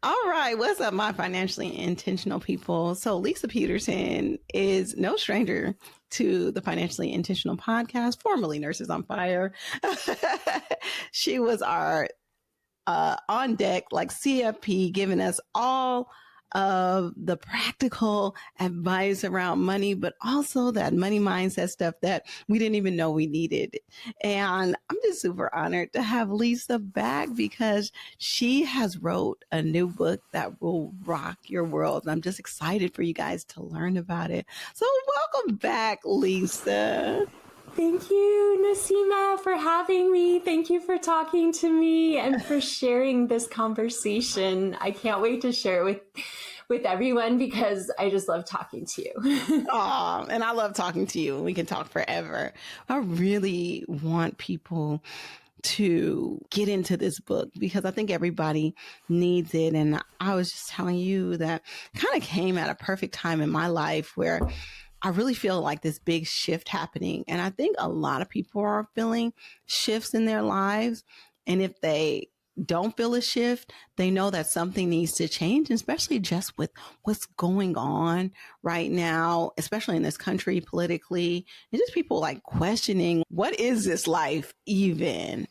All right. What's up, my financially intentional people? So Leisa Peterson is no stranger to the Financially Intentional podcast, formerly Nurses on Fire. She was our on deck, like CFP, giving us all of the practical advice around money, but also that money mindset stuff that we didn't even know we needed. And I'm just super honored to have Leisa back because she has wrote a new book that will rock your world. And I'm just excited for you guys to learn about it. So welcome back, Leisa. Thank you, Nasima, for having me. Thank you for talking to me and for sharing this conversation. I can't wait to share it with everyone because I just love talking to you. Oh, and I love talking to you. We can talk forever. I really want people to get into this book because I think everybody needs it. And I was just telling you that kind of came at a perfect time in my life where I really feel like this big shift happening. And I think a lot of people are feeling shifts in their lives. And if they don't feel a shift, they know that something needs to change, especially just with what's going on right now, especially in this country politically, and just people like questioning, what is this life even?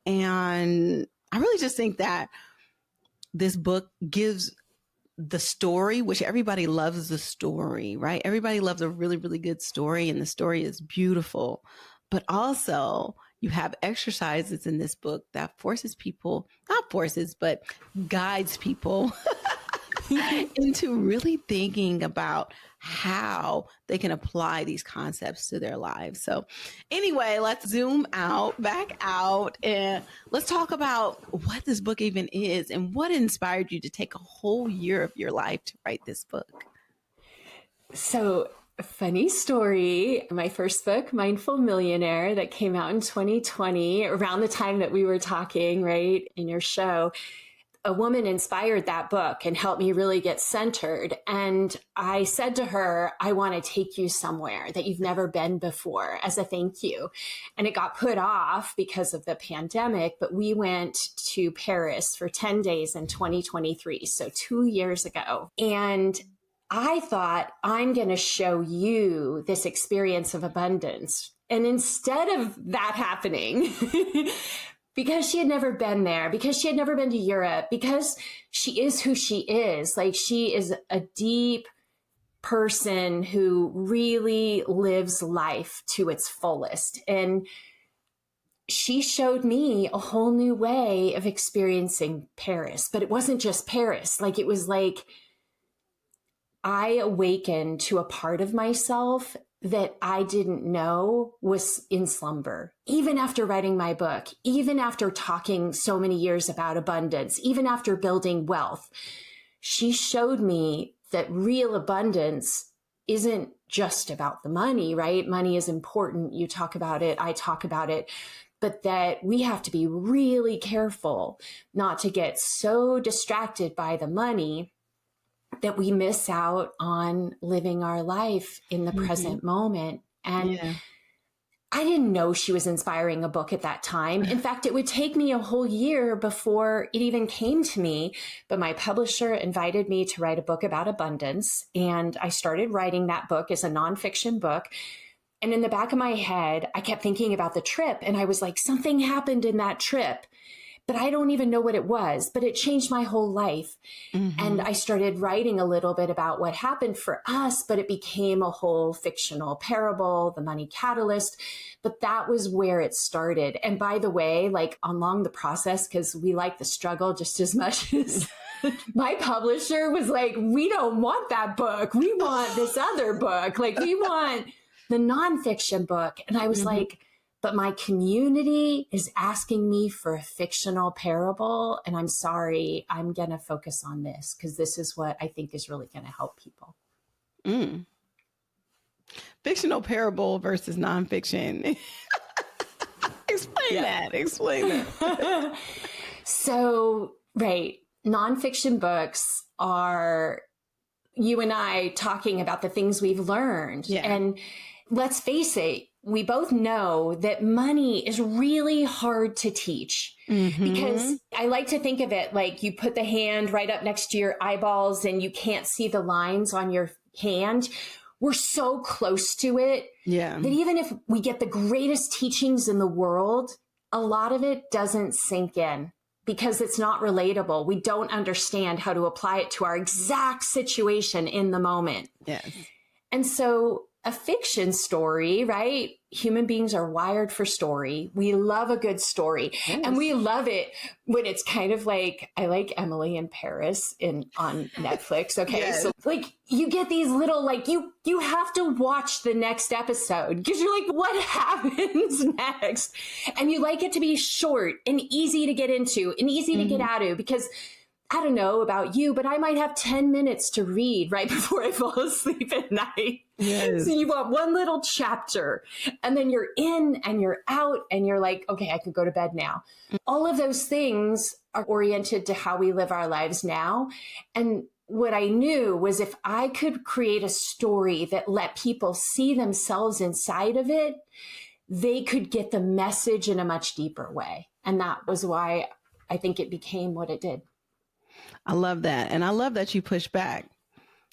And I really just think that this book gives the story, which everybody loves the story, right? Everybody loves a really, really good story, and the story is beautiful. But also, you have exercises in this book that forces people, not forces, but guides people into really thinking about how they can apply these concepts to their lives. So anyway, let's zoom out, back out, and let's talk about what this book even is and what inspired you to take a whole year of your life to write this book. So, funny story. My first book, Mindful Millionaire, that came out in 2020, around the time that we were talking, right, in your show. A woman inspired that book and helped me really get centered. And I said to her, I want to take you somewhere that you've never been before as a thank you. And it got put off because of the pandemic, but we went to Paris for 10 days in 2023. So 2 years ago. And I thought, I'm going to show you this experience of abundance. And instead of that happening, because she had never been there, because she had never been to Europe, because she is who she is. Like, she is a deep person who really lives life to its fullest. And she showed me a whole new way of experiencing Paris. But it wasn't just Paris. Like, it was like I awakened to a part of myself that I didn't know was in slumber. Even after writing my book, even after talking so many years about abundance, even after building wealth, she showed me that real abundance isn't just about the money, right? Money is important. You talk about it. I talk about it. But that we have to be really careful not to get so distracted by the money that we miss out on living our life in the present moment. And I didn't know she was inspiring a book at that time. In fact, it would take me a whole year before it even came to me. But my publisher invited me to write a book about abundance. And I started writing that book as a nonfiction book. And in the back of my head, I kept thinking about the trip. And I was like, something happened in that trip, but I don't even know what it was, but it changed my whole life. And I started writing a little bit about what happened for us, but it became a whole fictional parable, The Money Catalyst. But that was where it started. And by the way, like, along the process, because we like the struggle just as much as my publisher was like, we don't want that book. We want this other book. Like, we want the nonfiction book. And I was like, but my community is asking me for a fictional parable. And I'm sorry, I'm going to focus on this because this is what I think is really going to help people. Fictional parable versus nonfiction. Explain that. So, right. Nonfiction books are you and I talking about the things we've learned. And let's face it, we both know that money is really hard to teach because I like to think of it like you put the hand right up next to your eyeballs and you can't see the lines on your hand. We're so close to it that even if we get the greatest teachings in the world, a lot of it doesn't sink in because it's not relatable. We don't understand how to apply it to our exact situation in the moment. Yes. And so a fiction story, right? Human beings are wired for story. We love a good story. Yes. And we love it when it's kind of like, I like Emily in Paris on Netflix. Okay. Yes. So like you get these little, like you have to watch the next episode because you're like, what happens next? And you like it to be short and easy to get into and easy to get out of because I don't know about you, but I might have 10 minutes to read right before I fall asleep at night. Yes. So you want one little chapter and then you're in and you're out and you're like, okay, I could go to bed now. All of those things are oriented to how we live our lives now. And what I knew was if I could create a story that let people see themselves inside of it, they could get the message in a much deeper way. And that was why I think it became what it did. I love that. And I love that you push back.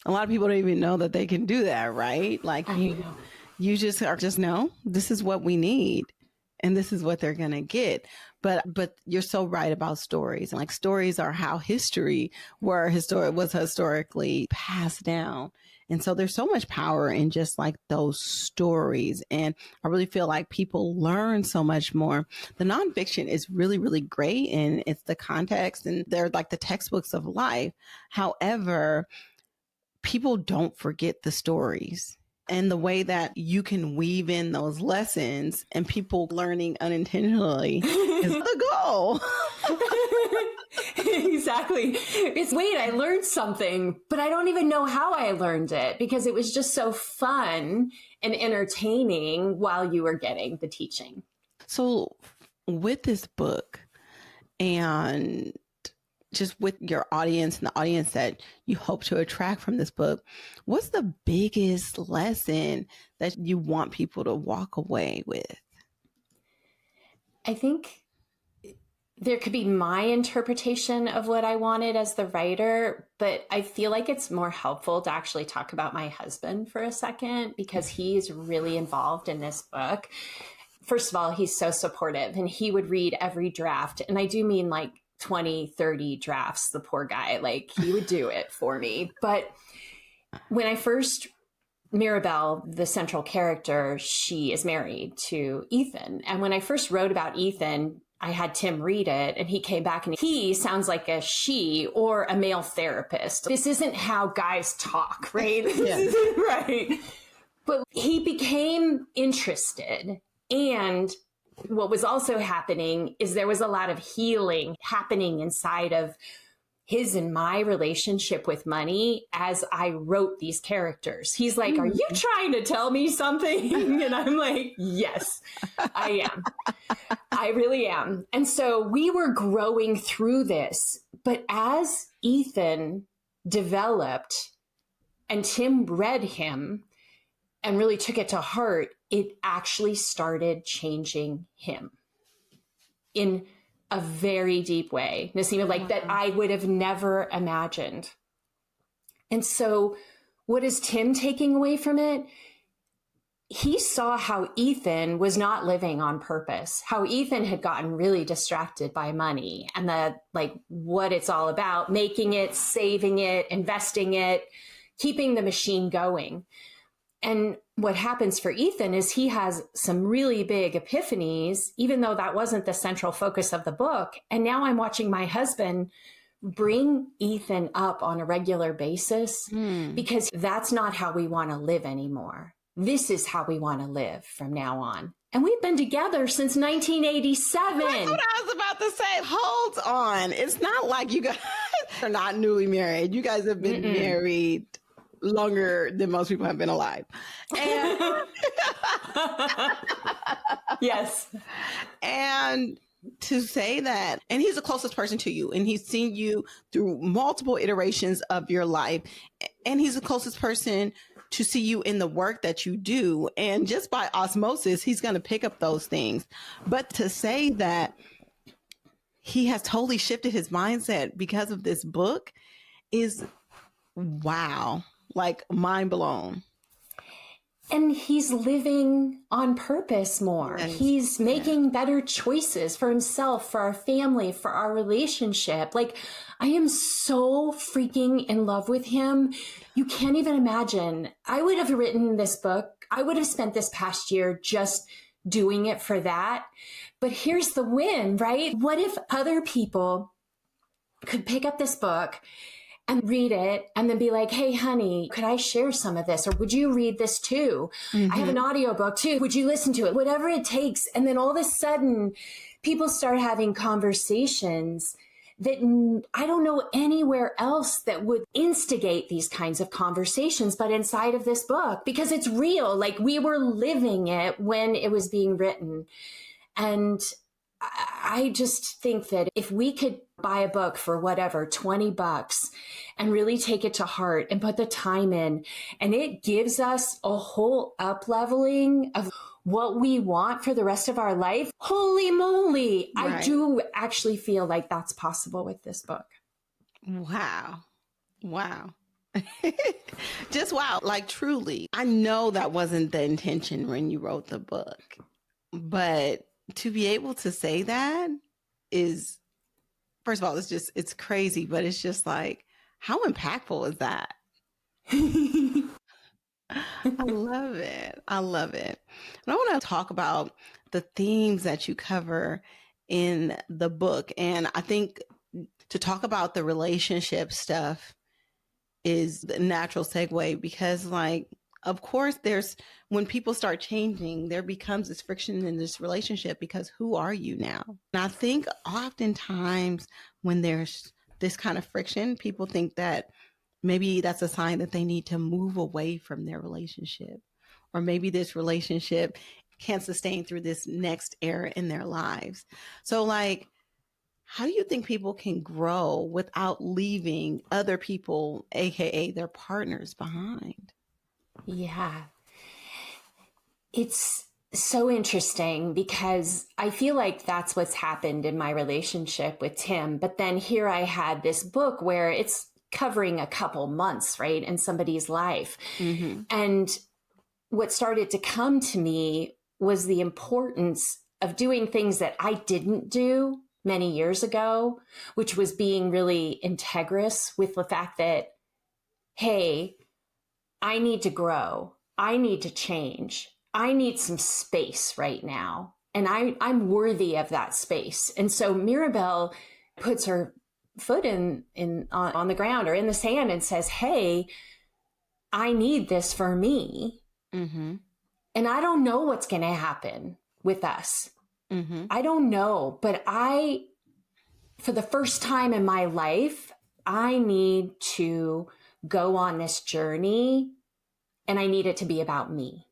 A lot of people don't even know that they can do that, right? Like you just are just, no, this is what we need. And this is what they're going to get. But you're so right about stories. And like stories are how history was historically passed down. And so there's so much power in just like those stories. And I really feel like people learn so much more. The nonfiction is really, really great. And it's the context and they're like the textbooks of life. However, people don't forget the stories. And the way that you can weave in those lessons and people learning unintentionally is the goal. Exactly. It's, wait, I learned something, but I don't even know how I learned it because it was just so fun and entertaining while you were getting the teaching. So with this book and just with your audience and the audience that you hope to attract from this book, what's the biggest lesson that you want people to walk away with? I think there could be my interpretation of what I wanted as the writer, but I feel like it's more helpful to actually talk about my husband for a second because he's really involved in this book. First of all, he's so supportive and he would read every draft. And I do mean like 20, 30 drafts, the poor guy, like he would do it for me. But when I first, Mirabelle, the central character, she is married to Ethan. And when I first wrote about Ethan, I had Tim read it and he came back and he sounds like a she or a male therapist. This isn't how guys talk, right? Yes. Right. But he became interested. And what was also happening is there was a lot of healing happening inside of his and my relationship with money as I wrote these characters. He's like, are you trying to tell me something? And I'm like, yes, I am. I really am. And so we were growing through this. But as Ethan developed and Tim read him and really took it to heart, it actually started changing him in a very deep way, Naseema, like that I would have never imagined. And so what is Tim taking away from it? He saw how Ethan was not living on purpose, how Ethan had gotten really distracted by money and what it's all about, making it, saving it, investing it, keeping the machine going. And what happens for Ethan is he has some really big epiphanies, even though that wasn't the central focus of the book. And now I'm watching my husband bring Ethan up on a regular basis because that's not how we want to live anymore. This is how we want to live from now on. And we've been together since 1987. That's what I was about to say. Hold on. It's not like you guys are not newly married. You guys have been married longer than most people have been alive. And yes. And to say that, and he's the closest person to you, and he's seen you through multiple iterations of your life, and he's the closest person to see you in the work that you do. And just by osmosis, he's going to pick up those things. But to say that he has totally shifted his mindset because of this book is wow, like mind blown. And he's living on purpose more. Yes. He's making better choices for himself, for our family, for our relationship. Like, I am so freaking in love with him. You can't even imagine. I would have written this book. I would have spent this past year just doing it for that. But here's the win, right? What if other people could pick up this book and read it and then be like, hey, honey, could I share some of this? Or would you read this too? I have an audiobook too. Would you listen to it? Whatever it takes. And then all of a sudden, people start having conversations that I don't know anywhere else that would instigate these kinds of conversations, but inside of this book, because it's real. Like, we were living it when it was being written. And I just think that if we could buy a book for whatever, $20 and really take it to heart and put the time in, and it gives us a whole up leveling of what we want for the rest of our life. Holy moly. Right. I do actually feel like that's possible with this book. Wow. Wow. Just wow. Like, truly, I know that wasn't the intention when you wrote the book, but to be able to say that is, first of all, it's crazy, but it's just like, how impactful is that? I love it. I love it. And I want to talk about the themes that you cover in the book. And I think to talk about the relationship stuff is the natural segue, because, like, of course, when people start changing, there becomes this friction in this relationship, because who are you now? And I think oftentimes when there's this kind of friction, people think that maybe that's a sign that they need to move away from their relationship, or maybe this relationship can't sustain through this next era in their lives. So, like, how do you think people can grow without leaving other people, AKA their partners, behind? Yeah. It's so interesting because I feel like that's what's happened in my relationship with Tim. But then here I had this book where it's covering a couple months, right, in somebody's life. Mm-hmm. And what started to come to me was the importance of doing things that I didn't do many years ago, which was being really integrous with the fact that, hey, I need to grow. I need to change. I need some space right now. And I'm worthy of that space. And so Mirabelle puts her foot on the ground or in the sand and says, hey, I need this for me. Mm-hmm. And I don't know what's going to happen with us. Mm-hmm. I don't know, but for the first time in my life, I need to go on this journey, and I need it to be about me.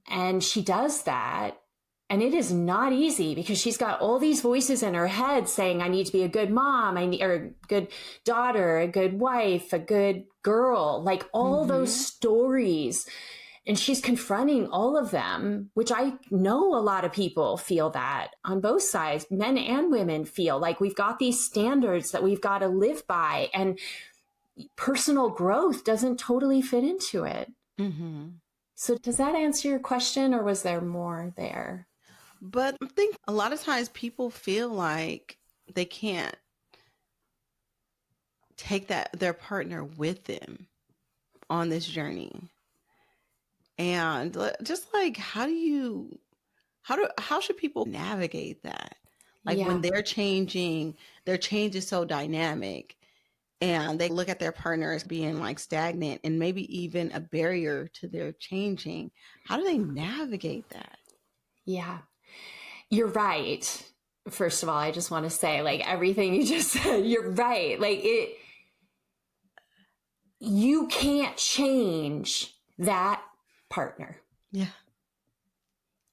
And she does that. And it is not easy because she's got all these voices in her head saying, I need to be a good mom, or a good daughter, a good wife, a good girl, like all those stories. And she's confronting all of them, which I know a lot of people feel that on both sides, men and women feel like we've got these standards that we've got to live by. And personal growth doesn't totally fit into it. Mm-hmm. So does that answer your question, or was there more there? But I think a lot of times people feel like they can't take their partner with them on this journey. And just like, how should people navigate that? Like, when they're changing, their change is so dynamic, and they look at their partner as being like stagnant and maybe even a barrier to their changing. How do they navigate that? Yeah, you're right. First of all, I just want to say, like, everything you just said, you're right. Like, you can't change that partner. Yeah.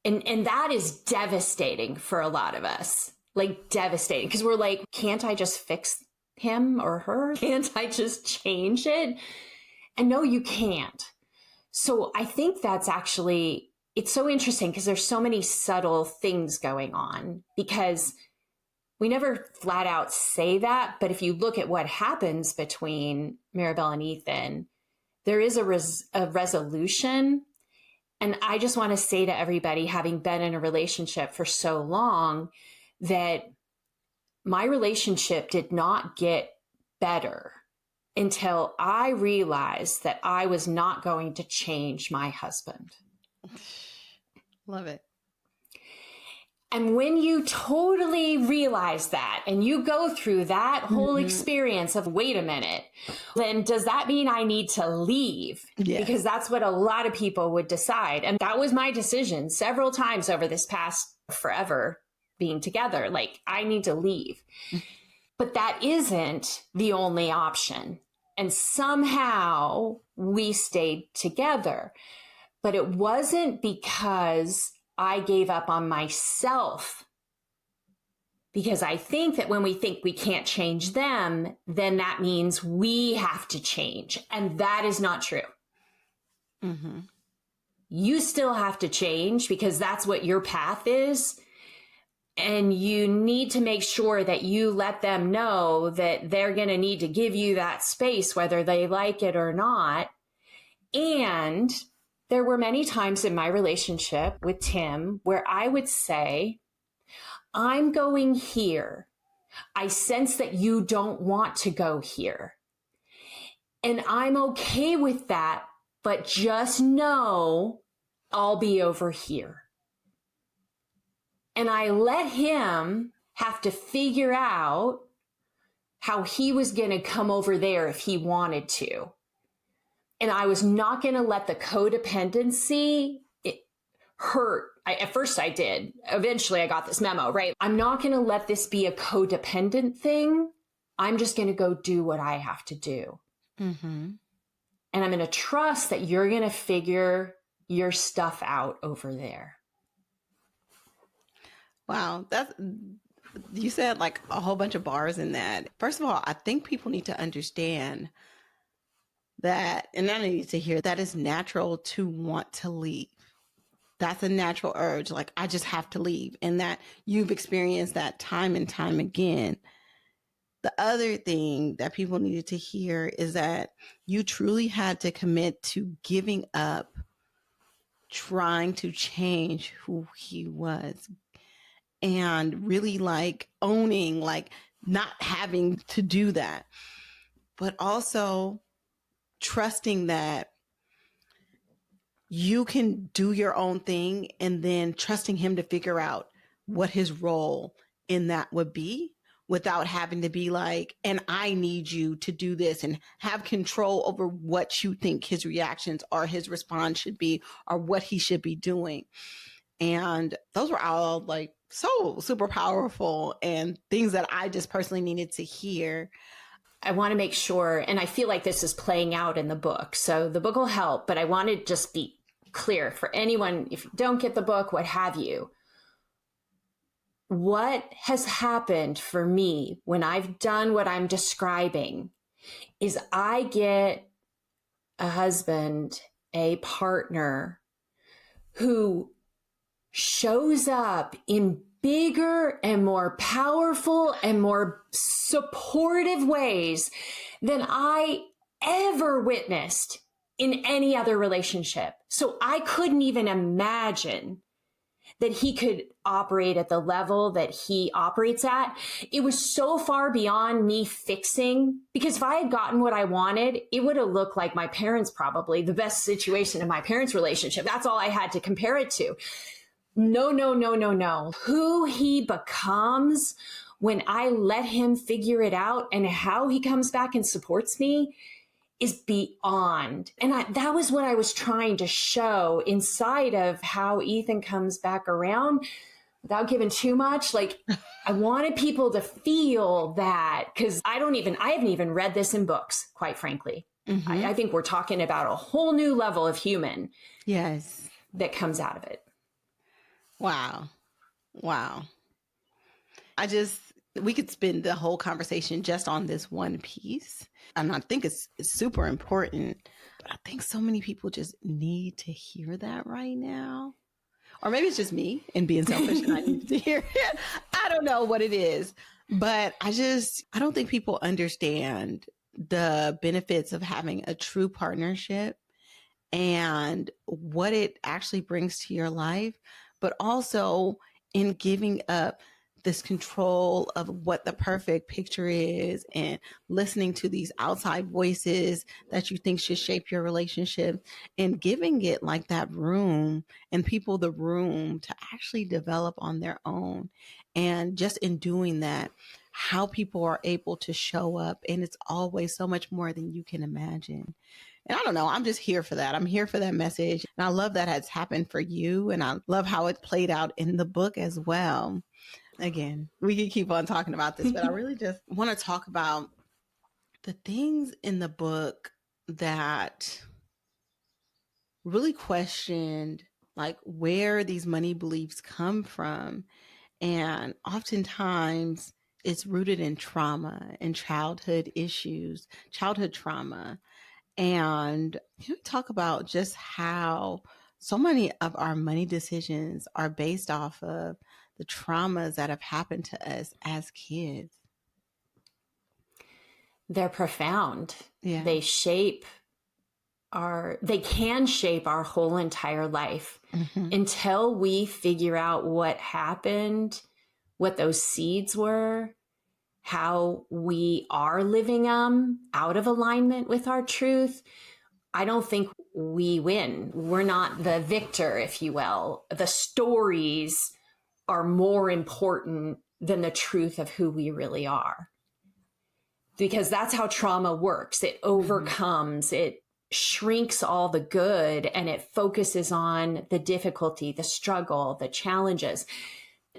And that is devastating for a lot of us, like devastating, because we're like, can't I just fix him or her? Can't I just change it? And no, you can't. So I think that's actually, it's so interesting because there's so many subtle things going on, because we never flat out say that. But if you look at what happens between Maribel and Ethan, there is a resolution. And I just want to say to everybody, having been in a relationship for so long, that my relationship did not get better until I realized that I was not going to change my husband. Love it. And when you totally realize that and you go through that whole experience of, wait a minute, then does that mean I need to leave? Yes. Because that's what a lot of people would decide. And that was my decision several times over this past forever being together. Like, I need to leave. But that isn't the only option. And somehow we stayed together. But it wasn't because I gave up on myself, because I think that when we think we can't change them, then that means we have to change. And that is not true. Mm-hmm. You still have to change because that's what your path is. And you need to make sure that you let them know that they're going to need to give you that space, whether they like it or not. And there were many times in my relationship with Tim where I would say, I'm going here. I sense that you don't want to go here. And I'm okay with that, but just know I'll be over here. And I let him have to figure out how he was going to come over there if he wanted to. And I was not going to let the codependency hurt. At first I did. Eventually I got this memo, right? I'm not going to let this be a codependent thing. I'm just going to go do what I have to do. Mm-hmm. And I'm going to trust that you're going to figure your stuff out over there. Wow. You said like a whole bunch of bars in that. First of all, I think people need to understand that, and I need to hear that it's natural to want to leave. That's a natural urge. Like, I just have to leave. And that you've experienced that time and time again. The other thing that people needed to hear is that you truly had to commit to giving up trying to change who he was, and really like owning, like not having to do that, but also trusting that you can do your own thing, and then trusting him to figure out what his role in that would be without having to be like, and I need you to do this, and have control over what you think his reactions or his response should be, or what he should be doing. And those were all like so super powerful and things that I just personally needed to hear. I want to make sure, and I feel like this is playing out in the book, so the book will help, but I want to just be clear for anyone, if you don't get the book, what have you. What has happened for me when I've done what I'm describing is I get a husband, a partner who shows up in bigger and more powerful and more supportive ways than I ever witnessed in any other relationship. So I couldn't even imagine that he could operate at the level that he operates at. It was so far beyond me fixing, because if I had gotten what I wanted, it would have looked like my parents, probably the best situation in my parents' relationship. That's all I had to compare it to. No, no, no, no, no. Who he becomes when I let him figure it out, and how he comes back and supports me, is beyond. And that was what I was trying to show inside of how Ethan comes back around, without giving too much. Like, I wanted people to feel that, because I haven't even read this in books, quite frankly. Mm-hmm. I think we're talking about a whole new level of human. Yes. That comes out of it. Wow. Wow. I just, we could spend the whole conversation just on this one piece. And I think it's super important. But I think so many people just need to hear that right now. Or maybe it's just me and being selfish and I need to hear it. I don't know what it is. But I don't think people understand the benefits of having a true partnership and what it actually brings to your life, but also in giving up this control of what the perfect picture is and listening to these outside voices that you think should shape your relationship and giving it like that room and people the room to actually develop on their own. And just in doing that, how people are able to show up. And it's always so much more than you can imagine. And I don't know, I'm just here for that. I'm here for that message. And I love that has happened for you. And I love how it played out in the book as well. Again, we could keep on talking about this, but I really just want to talk about the things in the book that really questioned like where these money beliefs come from. And oftentimes it's rooted in trauma and childhood issues, childhood trauma. And can we talk about just how so many of our money decisions are based off of the traumas that have happened to us as kids? They're profound. Yeah. They can shape our whole entire life until we figure out what happened, what those seeds were, how we are living out of alignment with our truth. I don't think we win. We're not the victor, if you will. The stories are more important than the truth of who we really are. Because that's how trauma works. It overcomes, it shrinks all the good, and it focuses on the difficulty, the struggle, the challenges.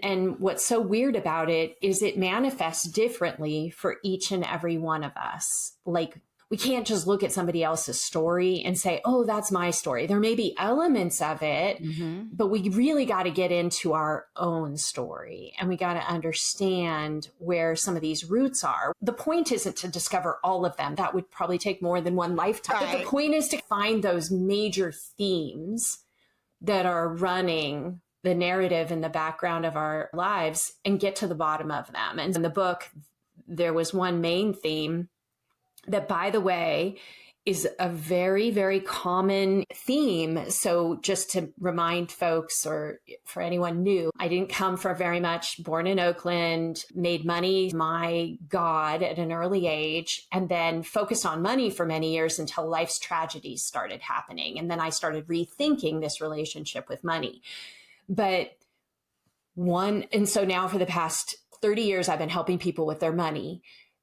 And what's so weird about it is it manifests differently for each and every one of us. Like, we can't just look at somebody else's story and say, oh, that's my story. There may be elements of it, but we really got to get into our own story and we got to understand where some of these roots are. The point isn't to discover all of them. That would probably take more than one lifetime. Right. But the point is to find those major themes that are running the narrative in the background of our lives and get to the bottom of them. And in the book, there was one main theme that, by the way, is a very, very common theme. So just to remind folks, or for anyone new, I didn't come from very much, born in Oakland, made money my God at an early age, and then focused on money for many years until life's tragedies started happening. And then I started rethinking this relationship with money. And so now for the past 30 years, I've been helping people with their money.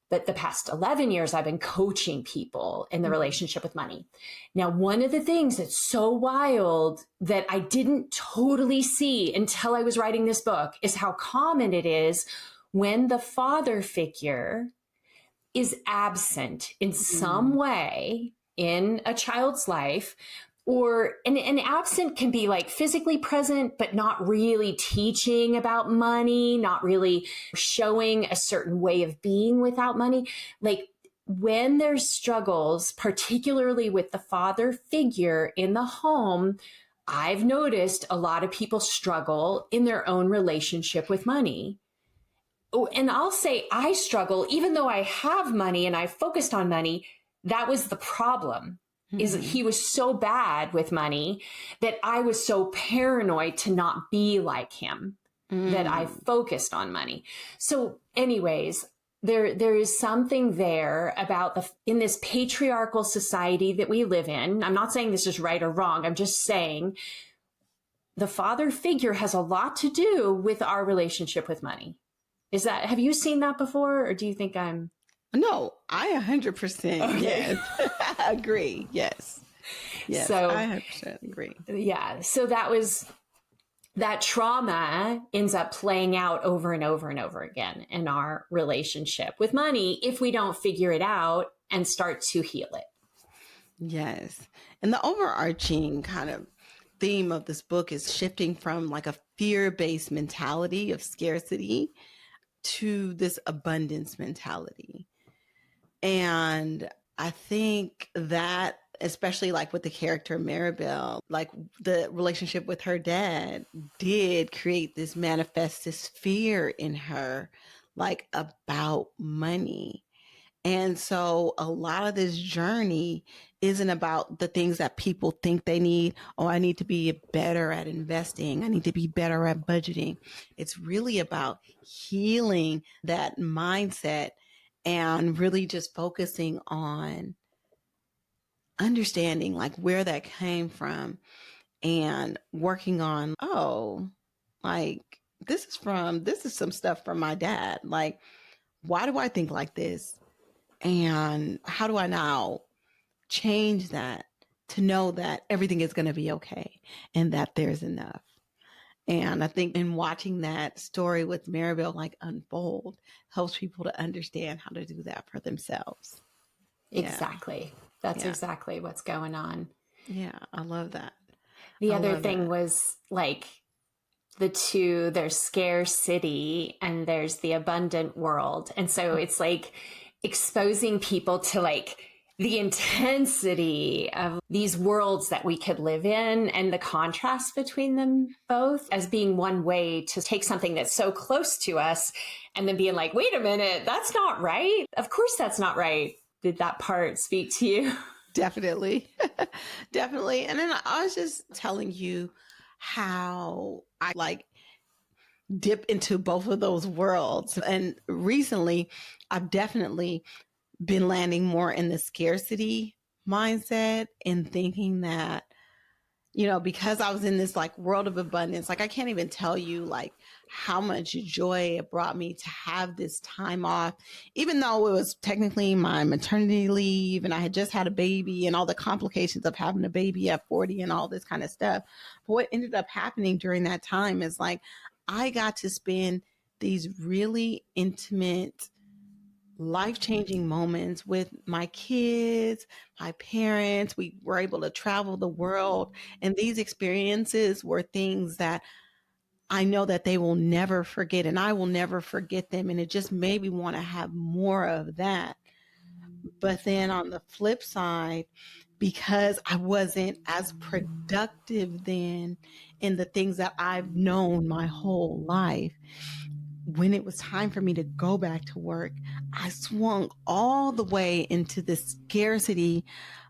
But the past 11 years, I've been coaching people in the relationship with money. Now, one of the things that's so wild that I didn't totally see until I was writing this book is how common it is when the father figure is absent in some way in a child's life. Or an absent can be like physically present, but not really teaching about money, not really showing a certain way of being without money. Like when there's struggles, particularly with the father figure in the home, I've noticed a lot of people struggle in their own relationship with money. Oh, and I'll say I struggle, even though I have money and I focused on money, that was the problem. Is he was so bad with money that I was so paranoid to not be like him that I focused on money. So anyways, there is something there about in this patriarchal society that we live in. I'm not saying this is right or wrong. I'm just saying the father figure has a lot to do with our relationship with money. Have you seen that before? Or do you think I'm... No, I 100% yes. Agree. Yes. Yes. So I 100% agree. Yeah. So that trauma ends up playing out over and over and over again in our relationship with money if we don't figure it out and start to heal it. Yes. And the overarching kind of theme of this book is shifting from like a fear-based mentality of scarcity to this abundance mentality. And I think that, especially like with the character Maribel, like the relationship with her dad did create this manifest this fear in her, like about money. And so a lot of this journey isn't about the things that people think they need. Oh, I need to be better at investing. I need to be better at budgeting. It's really about healing that mindset and really just focusing on understanding like where that came from and working on, oh, like this is some stuff from my dad. Like, why do I think like this? And how do I now change that to know that everything is going to be okay and that there's enough? And I think in watching that story with Maribel like unfold helps people to understand how to do that for themselves. Yeah. Exactly. That's Yeah. exactly what's going on. Yeah. I love that. The I other love thing that. was like the two, there's scarcity and there's the abundant world. And so it's like exposing people to like the intensity of these worlds that we could live in and the contrast between them both as being one way to take something that's so close to us and then being like, wait a minute, that's not right. Of course, that's not right. Did that part speak to you? Definitely. Definitely. And then I was just telling you how I like dip into both of those worlds. And recently, I've definitely been landing more in the scarcity mindset and thinking that, because I was in this like world of abundance, like I can't even tell you like how much joy it brought me to have this time off, even though it was technically my maternity leave and I had just had a baby and all the complications of having a baby at 40 and all this kind of stuff. But what ended up happening during that time is like I got to spend these really intimate, life-changing moments with my kids, my parents. We were able to travel the world, and these experiences were things that I know that they will never forget, and I will never forget them. And it just made me want to have more of that. But then on the flip side, because I wasn't as productive then in the things that I've known my whole life, when it was time for me to go back to work, I swung all the way into the scarcity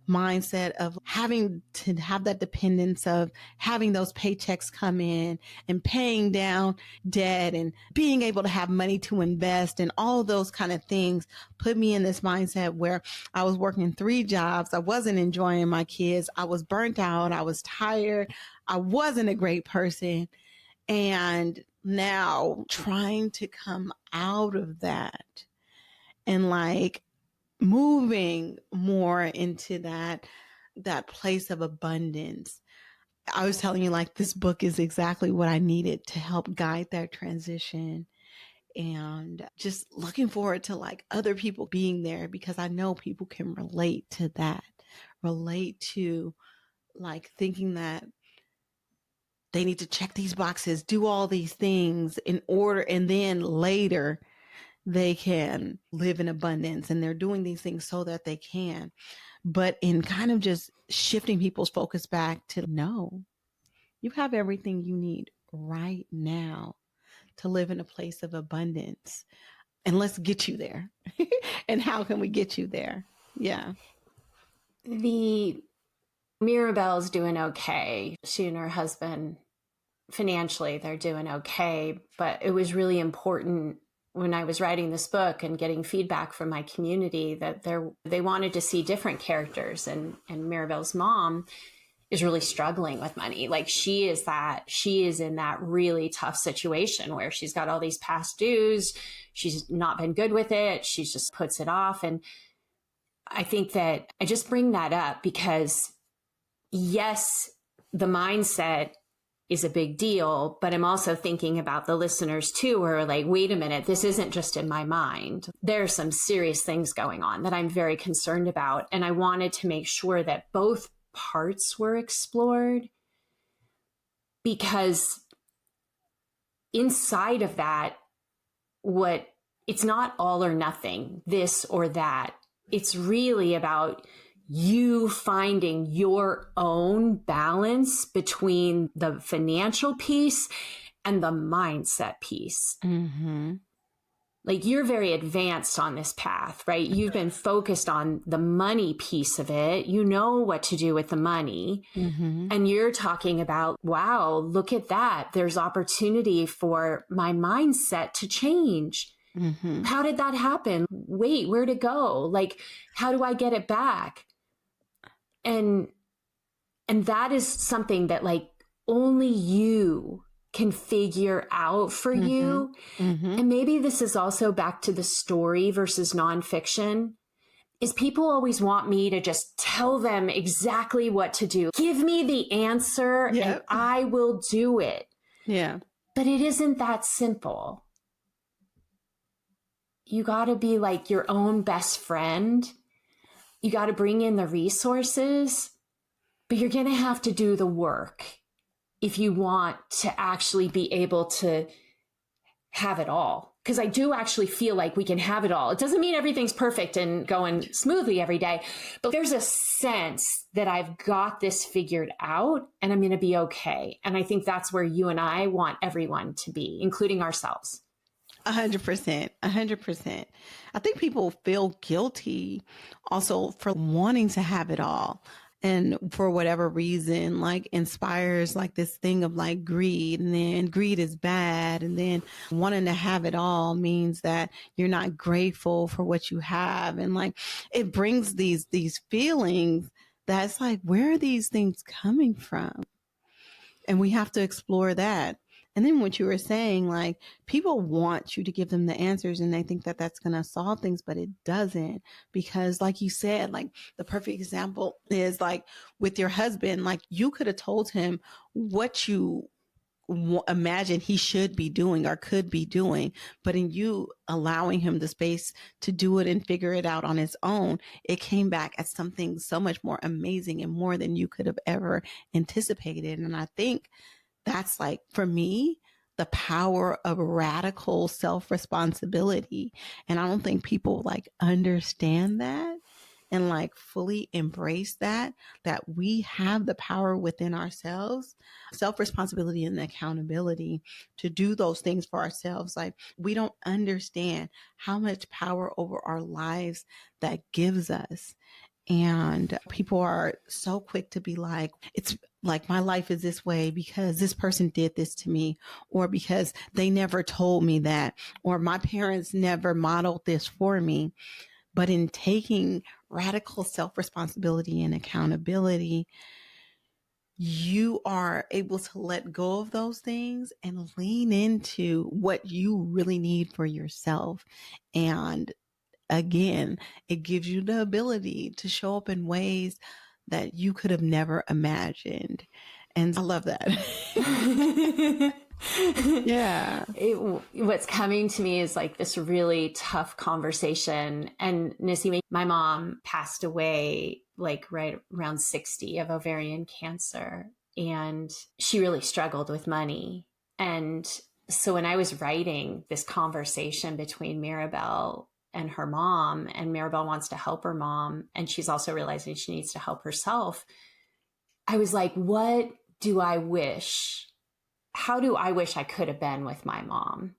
mindset of having to have that dependence of having those paychecks come in and paying down debt and being able to have money to invest and all those kind of things put me in this mindset where I was working 3 jobs. I wasn't enjoying my kids. I was burnt out. I was tired. I wasn't a great person. And now trying to come out of that and like moving more into that place of abundance. I was telling you like this book is exactly what I needed to help guide that transition, and just looking forward to like other people being there because I know people can relate to that, relate to like thinking that they need to check these boxes, do all these things in order, and then later they can live in abundance. And they're doing these things so that they can. But in kind of just shifting people's focus back to no, you have everything you need right now to live in a place of abundance. And let's get you there. And how can we get you there? Yeah. The Mirabelle's doing okay. She and her husband, financially, they're doing okay. But it was really important when I was writing this book and getting feedback from my community that they wanted to see different characters. And Mirabelle's mom is really struggling with money. Like she is in that really tough situation where she's got all these past dues. She's not been good with it. She just puts it off. And I think that I just bring that up because yes, the mindset is a big deal, but I'm also thinking about the listeners too, who are like, wait a minute, this isn't just in my mind. There are some serious things going on that I'm very concerned about. And I wanted to make sure that both parts were explored because inside of that, it's not all or nothing, this or that. It's really about you finding your own balance between the financial piece and the mindset piece. Mm-hmm. Like, you're very advanced on this path, right? You've been focused on the money piece of it. You know what to do with the money. Mm-hmm. And you're talking about, wow, look at that. There's opportunity for my mindset to change. Mm-hmm. How did that happen? Wait, where'd it go? Like, how do I get it back? And that is something that, like, only you can figure out for Mm-hmm. you. Mm-hmm. And maybe this is also back to the story versus nonfiction, is people always want me to just tell them exactly what to do. Give me the answer and I will do it. Yeah. But it isn't that simple. You got to be like your own best friend. You got to bring in the resources, but you're going to have to do the work if you want to actually be able to have it all. Because I do actually feel like we can have it all. It doesn't mean everything's perfect and going smoothly every day, but there's a sense that I've got this figured out and I'm going to be okay. And I think that's where you and I want everyone to be, including ourselves. 100%. 100%. I think people feel guilty also for wanting to have it all. And for whatever reason, like, inspires like this thing of like greed, and then greed is bad. And then wanting to have it all means that you're not grateful for what you have. And like, it brings these feelings that's like, where are these things coming from? And we have to explore that. And then what you were saying, like, people want you to give them the answers and they think that that's going to solve things, but it doesn't. Because like you said, like, the perfect example is like with your husband, like, you could have told him what you imagine he should be doing or could be doing, but in you allowing him the space to do it and figure it out on his own, it came back as something so much more amazing and more than you could have ever anticipated. And I think that's, like, for me, the power of radical self-responsibility. And I don't think people like understand that and like fully embrace that we have the power within ourselves, self-responsibility and accountability to do those things for ourselves. Like, we don't understand how much power over our lives that gives us. And people are so quick to be like, it's like, my life is this way because this person did this to me, or because they never told me that, or my parents never modeled this for me. But in taking radical self-responsibility and accountability, you are able to let go of those things and lean into what you really need for yourself. And again, it gives you the ability to show up in ways that you could have never imagined. And I love that. Yeah. What's coming to me is like this really tough conversation. And Nissi, my mom passed away like right around 60 of ovarian cancer. And she really struggled with money. And so when I was writing this conversation between Mirabelle and her mom, and Mirabelle wants to help her mom, and she's also realizing she needs to help herself, I was like, what do I wish? How do I wish I could have been with my mom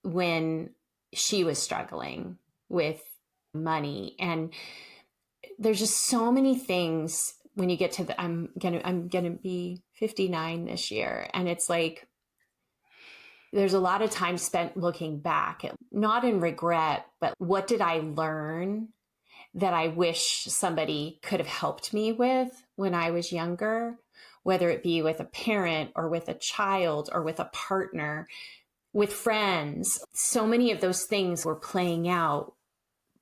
when she was struggling with money? And there's just so many things when you get to I'm gonna be 59 this year. And it's like, there's a lot of time spent looking back, not in regret, but what did I learn that I wish somebody could have helped me with when I was younger, whether it be with a parent or with a child or with a partner, with friends. So many of those things were playing out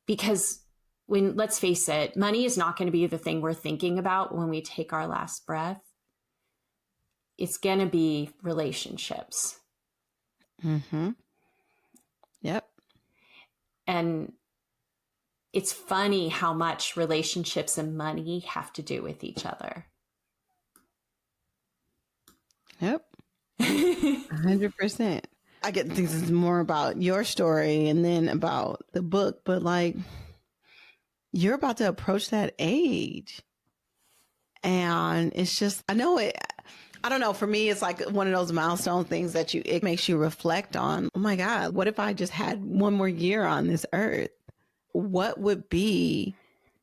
because let's face it, money is not going to be the thing we're thinking about when we take our last breath. It's going to be relationships. Mm-hmm. Yep. And it's funny how much relationships and money have to do with each other. Yep. 100%. I get things is more about your story and then about the book, but like you're about to approach that age. And it's just, I know it, I don't know. For me, it's like one of those milestone things that it makes you reflect on. Oh my God, what if I just had one more year on this earth? What would be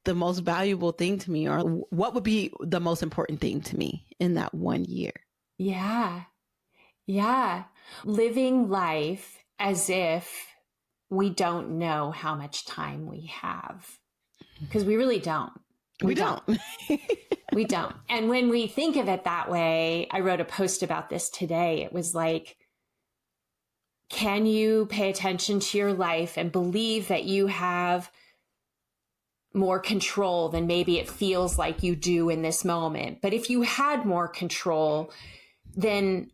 the most valuable thing to me, or what would be the most important thing to me in that 1 year? Yeah. Yeah. Living life as if we don't know how much time we have, because we really don't. We don't. We don't. And when we think of it that way, I wrote a post about this today. It was like, can you pay attention to your life and believe that you have more control than maybe it feels like you do in this moment? But if you had more control, then,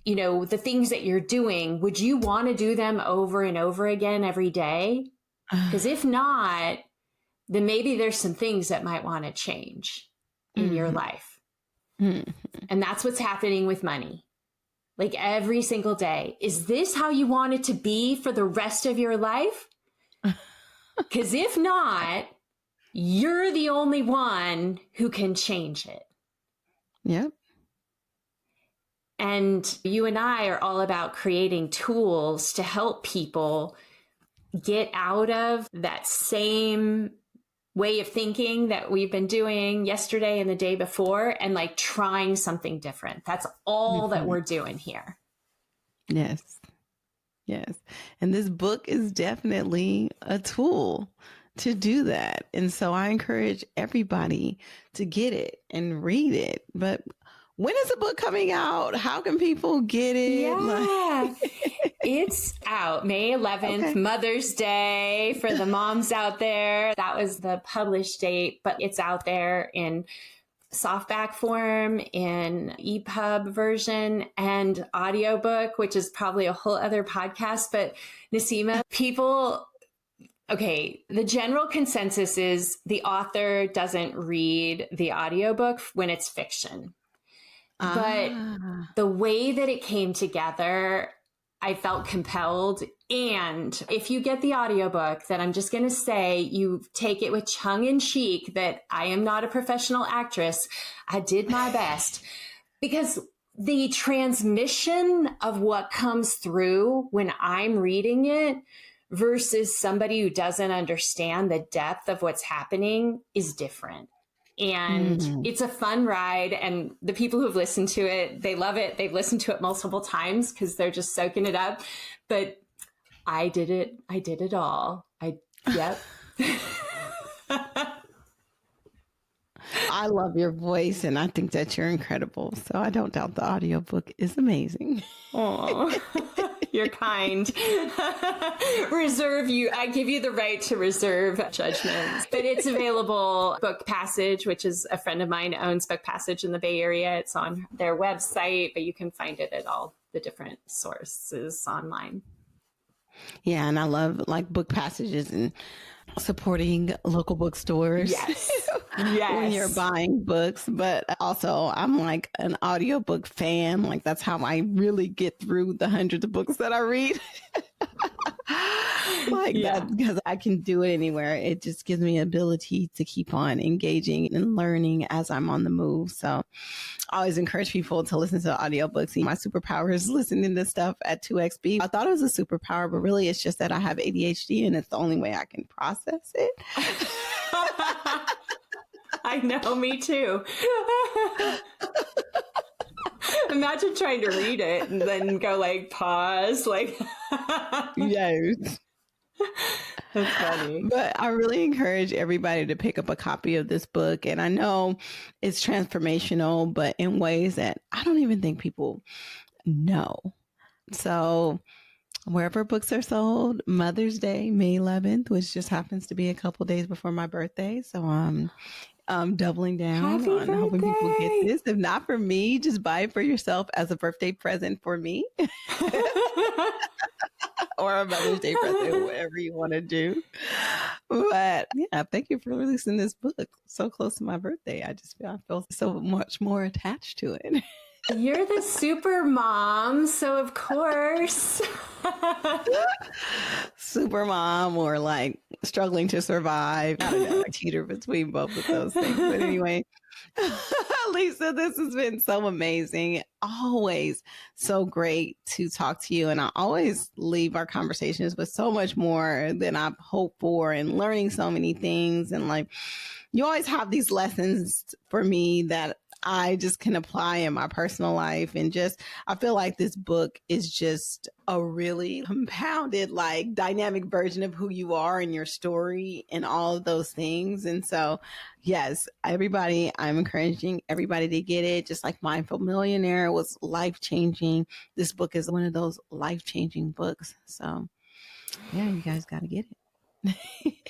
you know, the things that you're doing, would you want to do them over and over again every day? Because if not, then maybe there's some things that might want to change in your life. And that's what's happening with money. Like every single day. Is this how you want it to be for the rest of your life? Because if not, you're the only one who can change it. Yep. And you and I are all about creating tools to help people get out of that same way of thinking that we've been doing yesterday and the day before, and like trying something different. That's all that we're doing here. Yes. Yes. And this book is definitely a tool to do that. And so I encourage everybody to get it and read it. But when is the book coming out? How can people get it? Yeah, it's out May 11th, okay. Mother's Day for the moms out there. That was the published date, but it's out there in softback form, in EPUB version, and audiobook, which is probably a whole other podcast. But Naseema, people, okay, the general consensus is the author doesn't read the audiobook when it's fiction. But the way that it came together, I felt compelled. And if you get the audiobook, then I'm just going to say you take it with tongue in cheek that I am not a professional actress. I did my best, because the transmission of what comes through when I'm reading it versus somebody who doesn't understand the depth of what's happening is different. And it's a fun ride. And the people who've listened to it, they love it. They've listened to it multiple times because they're just soaking it up. But I did it. I did it all. Yep. I love your voice, and I think that you're incredible. So I don't doubt the audiobook is amazing. Oh, you're kind. I give you the right to reserve judgment. But it's available. Book Passage, which is a friend of mine owns Book Passage in the Bay Area. It's on their website, but you can find it at all the different sources online. Yeah, and I love like Book Passages and supporting local bookstores. Yes. When you're buying books. But also I'm like an audiobook fan. Like that's how I really get through the hundreds of books that I read. That, because I can do it anywhere. It just gives me ability to keep on engaging and learning as I'm on the move. So I always encourage people to listen to audiobooks. My superpower is listening to stuff at 2x speed. I thought it was a superpower, but really it's just that I have ADHD and it's the only way I can process it. I know, me too. Imagine trying to read it and then go like pause, like. Yes. That's funny. But I really encourage everybody to pick up a copy of this book. And I know it's transformational, but in ways that I don't even think people know. So wherever books are sold, Mother's Day, May 11th, which just happens to be a couple days before my birthday. So I'm doubling down Happy on birthday. Hoping people get this. If not for me, just buy it for yourself as a birthday present for me. Or a Mother's Day present, whatever you want to do. But yeah, thank you for releasing this book so close to my birthday. I feel so much more attached to it. You're the super mom, so of course. Super mom or like struggling to survive. I don't know. I teeter between both of those things. But anyway, Leisa, this has been so amazing. Always so great to talk to you. And I always leave our conversations with so much more than I've hoped for and learning so many things. And like, you always have these lessons for me that I just can apply in my personal life. And just, I feel like this book is just a really compounded, like dynamic version of who you are and your story and all of those things. And so, yes, everybody, I'm encouraging everybody to get it. Just like Mindful Millionaire was life changing. This book is one of those life changing books. So, yeah, you guys got to get it.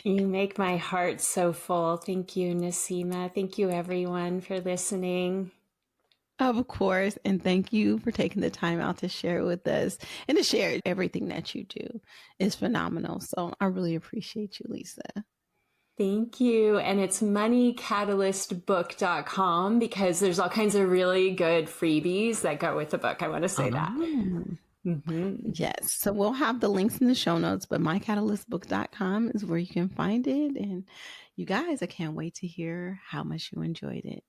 You make my heart so full. Thank you, Nasima. Thank you, everyone, for listening. Of course. And thank you for taking the time out to share with us and to share everything that you do. It's phenomenal. So I really appreciate you, Leisa. Thank you. And it's moneycatalystbook.com because there's all kinds of really good freebies that go with the book. I want to say that. Oh, Mm-hmm. yes. So we'll have the links in the show notes, but mycatalystbook.com is where you can find it. And you guys, I can't wait to hear how much you enjoyed it.